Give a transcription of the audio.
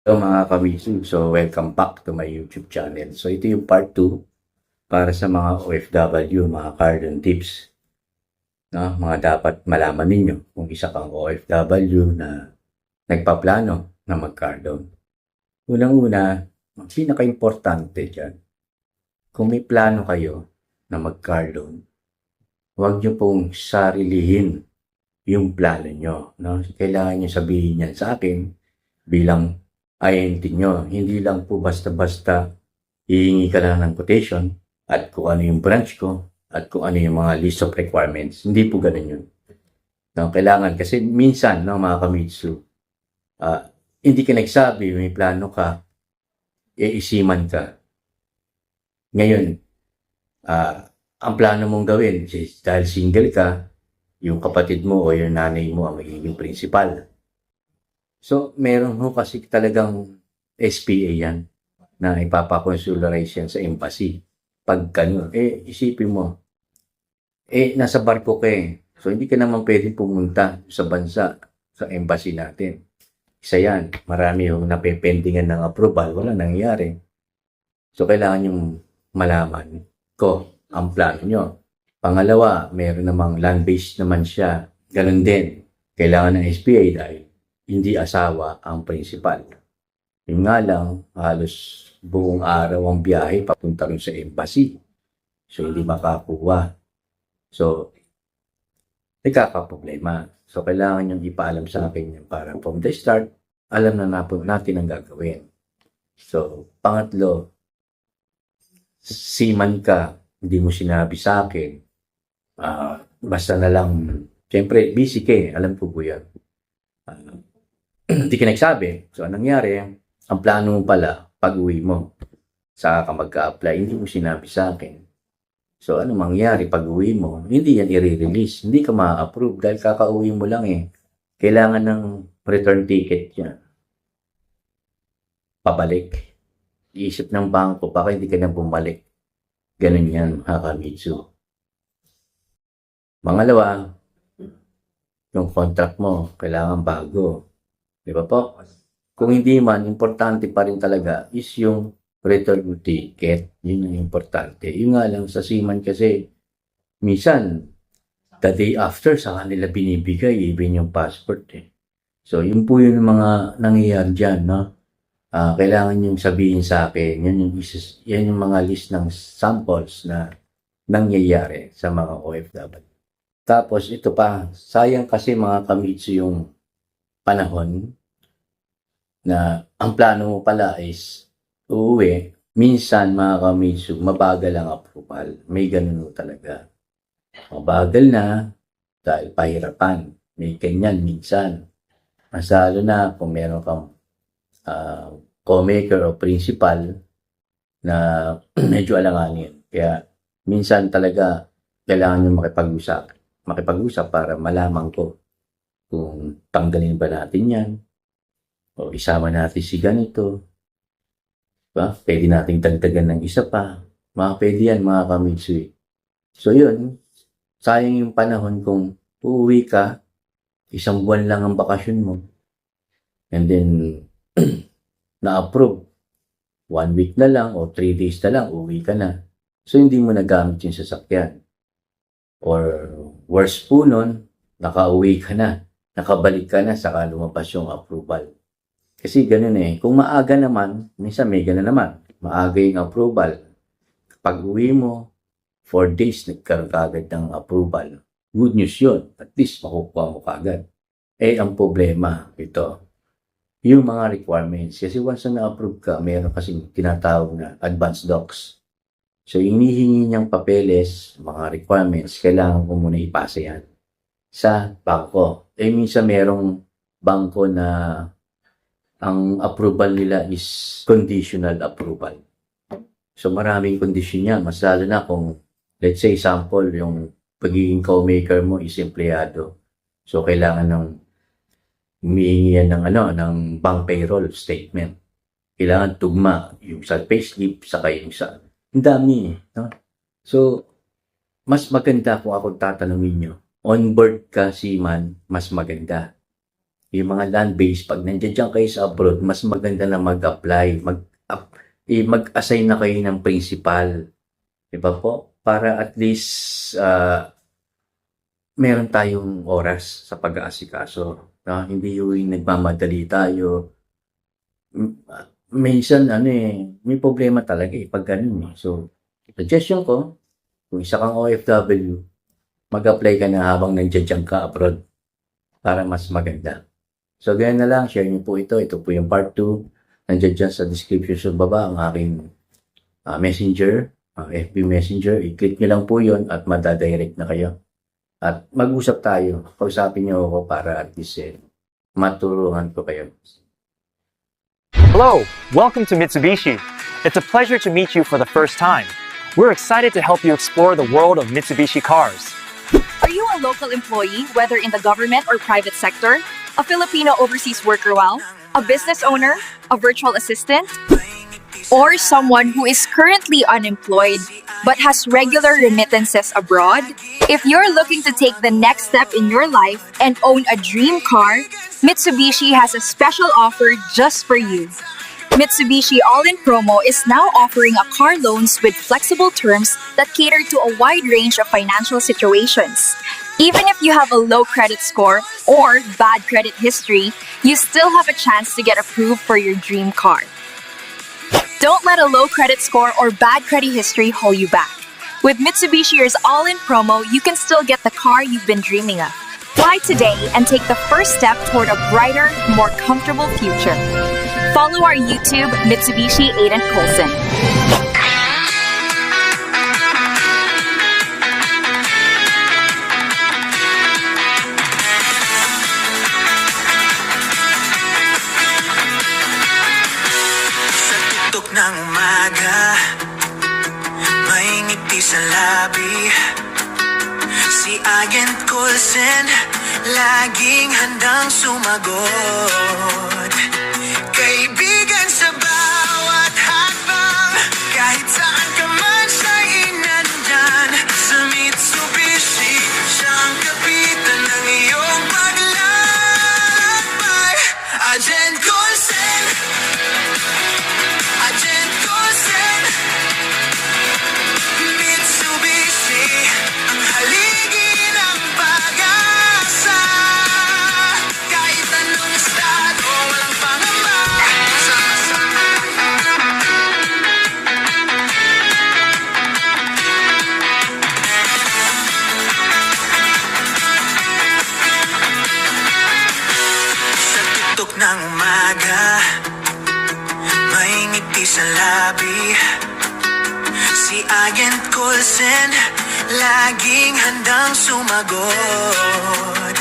Hello mga kamitsu, so welcome back to my YouTube channel. So ito yung part 2 para sa mga OFW, mga cardon tips, no? Mga dapat malaman ninyo kung isa kang OFW na nagpaplano na mag-cardon. Unang-una, ang pinaka-importante dyan, kung may plano kayo na mag-cardon, huwag nyo pong sarilihin yung plano nyo. No? Kailangan nyo sabihin yan sa akin bilang INT nyo. Hindi lang po basta-basta hihingi ka lang ng quotation at kung ano yung branch ko at kung ano yung mga list of requirements. Hindi po ganun yun. No, kailangan kasi minsan, no, mga kamitsu, hindi ka nagsabi, may plano ka, isiman ka. Ngayon, ang plano mong gawin, dahil single ka, yung kapatid mo o yung nanay mo ang magiging principal. So, meron ho kasi talagang SPA yan na ipapakonsularize yan sa embassy. Pag gano'n, isipin mo, nasa barko ka eh. So, hindi ka naman pwede pumunta sa bansa, sa embassy natin. Isa yan, marami yung napependingan ng approval, wala nangyari. So, kailangan yung malaman ko ang plano nyo. Pangalawa, meron namang land-based naman siya. Ganun din, kailangan ng SPA dahil hindi asawa ang principal. Yung nga lang, halos buong araw ang biyahe papunta rin sa embassy. So, hindi makakuha. So, nagkakaproblema. So, kailangan niyong ipaalam sa akin yan para from the start, alam na natin ang gagawin. So, pangatlo, seaman ka, hindi mo sinabi sa akin, basta na lang, siyempre, busy ka eh, alam ko po yan. Hindi ka nagsabi. So, anong nangyari? Ang plano mo pala, pag-uwi mo, saka ka mag-a-apply, hindi mo sinabi sa akin. So, ano mangyari pag-uwi mo? Hindi yan i-release. Hindi ka ma-approve dahil kakauwi mo lang eh. Kailangan ng return ticket yan. Pabalik. Iisip ng bangko, baka hindi ka na bumalik. Ganun yan, Hakamitsu. Pangalawa, yung contract mo, kailangan bago. Di ba po? Kung hindi man, importante pa rin talaga is yung return ticket. Yun ang importante. Yung nga lang sa seaman kasi, minsan, the day after, sa kanila binibigay, even yung passport eh. So, yun po yung mga nangyayari dyan, no? Kailangan yung sabihin sa akin, yan yung mga list ng samples na nangyayari sa mga OFW. Tapos, ito pa, sayang kasi mga kamitsu yung panahon na ang plano mo pala is uuwi, minsan mga kamitsu, mabagal ang approval. May ganun talaga. Mabagal na dahil pahirapan. May ganyan minsan. Masalo na kung meron kang co-maker o principal na medyo alanganin. Kaya minsan talaga kailangan nyo makipag-usap para malaman ko kung tanggalin ba natin yan o isama natin si ganito. Diba? Pwede nating dagdagan ng isa pa. Pwede yan mga kamitsu. So yun, sayang yung panahon kung uuwi ka, isang buwan lang ang bakasyon mo. And then, na-approve. 1 week na lang o 3 days na lang, uuwi ka na. So hindi mo nagamit yung sasakyan. Or worse po nun, nakauwi ka na. Nakabalik ka na, saka lumabas yung approval. Kasi ganun eh. Kung maaga naman, minsan may ganun naman. Maaga yung approval. Pag uwi mo, 4 days nagkaroon ka agad ng approval. Good news yun. At least makukuha mo kagad. Ang problema, ito. Yung mga requirements. Kasi once na na-approve ka, meron kasing tinatawag na advance docs. So, inihingi niyang papeles, mga requirements, kailangan ko muna ipasa yan sa bangko. Minsan merong bangko na ang approval nila is conditional approval. So, maraming condition yan. Mas lalo na kung, let's say, sample, yung pagiging co-maker mo is empleyado. So, kailangan ng humihingi yan ng bank payroll statement. Kailangan tugma yung sa payslip, saka yung sa... Ang dami, no? So, mas maganda kung ako tatanungin nyo. On board ka, seaman, mas maganda. yung mga land-based, pag nandiyan kayo sa abroad, mas maganda na mag-apply, mag-assign na kayo ng principal. Diba po? Para at least meron tayong oras sa pag-aasikaso. Hindi yung nagmamadali tayo. Minsan, may problema talaga pag ganun. So, suggestion ko, kung isa kang OFW, mag-apply ka na habang nandiyan ka abroad para mas maganda. So, ganyan na lang. Share niyo po ito. Ito po yung part 2. Nandiyan dyan sa description sa baba ang aking messenger, FB Messenger. I-click niyo lang po yun at madadirect na kayo. At mag-usap tayo. Kausapin niyo ako para at least matulungan ko kayo. Hello, welcome to Mitsubishi. It's a pleasure to meet you for the first time. We're excited to help you explore the world of Mitsubishi cars. Are you a local employee, whether in the government or private sector? A Filipino overseas worker well? A business owner? A virtual assistant? Or someone who is currently unemployed but has regular remittances abroad? If you're looking to take the next step in your life and own a dream car, Mitsubishi has a special offer just for you. Mitsubishi All-In Promo is now offering a car loans with flexible terms that cater to a wide range of financial situations. Even if you have a low credit score or bad credit history, you still have a chance to get approved for your dream car. Don't let a low credit score or bad credit history hold you back. With Mitsubishi's All-In Promo, you can still get the car you've been dreaming of. Fly today and take the first step toward a brighter, more comfortable future. Follow our YouTube, Mitsubishi Aiden Colson. Sa tuktok ng umaga, may ngiti sa labi. Si Agent Colson, laging handang sumagot. Kaibigan sa bawat hakbang, kahit saan ka man siya'y nandyan. Sa Mitsubishi, siyang kapitan ng iyong paglalakbay. Agent Colson, Agent Colson, Mitsubishi, ang haligi ng pag-asa. Kahit anong estado, walang pangamba. Sa tuktok ng umaga, may ngiti sa labi. Si Agent Colson, laging handang sumagot.